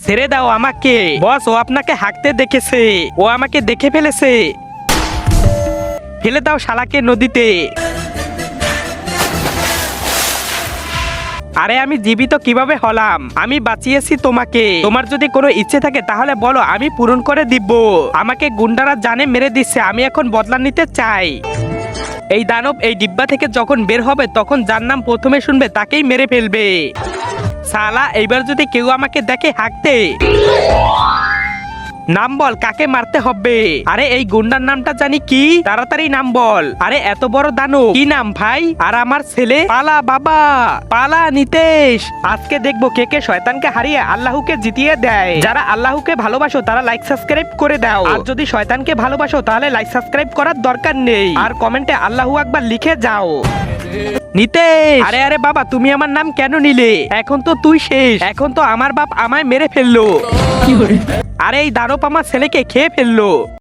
ছেড়ে দাও আমাকে বস, ও আপনাকে হাঁকতে দেখেছে, ও আমাকে দেখে ফেলেছে। ফেলে দাও শালাকে নদীতে। আরে আমি জীবিত কিভাবে হলাম? আমি বাঁচিয়েছি তোমাকে। তোমার যদি কোনো ইচ্ছে থাকে তাহলে বলো, আমি পূরণ করে দিব। আমাকে গুন্ডারা জানে মেরে দিচ্ছে, আমি এখন বদলা নিতে চাই। এই দানব এই ডিব্বা থেকে যখন বের হবে তখন যার নাম প্রথমে শুনবে তাকেই মেরে ফেলবে। শালা এইবার যদি কেউ আমাকে দেখে হাঁকতে, নাম বল কাকে মারতে হবে। আরে এই গুন্ডার নামটা জানি কি, তাড়াতাড়ি নাম বল। আরে এত বড় দানব, কি নাম ভাই? আর আমার ছেলে? পালা বাবা পালা নিতেশ। আজকে দেখবো কে কে শয়তানকে হারিয়ে আল্লাহকে জিতিয়ে দেয়। যারা আল্লাহকে ভালোবাসো তারা লাইক সাবস্ক্রাইব করে দাও, আর যদি শয়তানকে ভালোবাসো তাহলে লাইক সাবস্ক্রাইব করার দরকার নেই, আর কমেন্টে আল্লাহু আকবার লিখে যাও। নিতেশ, আরে আরে বাবা তুমি আমার নাম কেন নিলে? এখন তো তুই শেষ, এখন তো আমার বাপ আমায় মেরে ফেললো। আরে এই দানব আমার ছেলেকে খেয়ে ফেললো।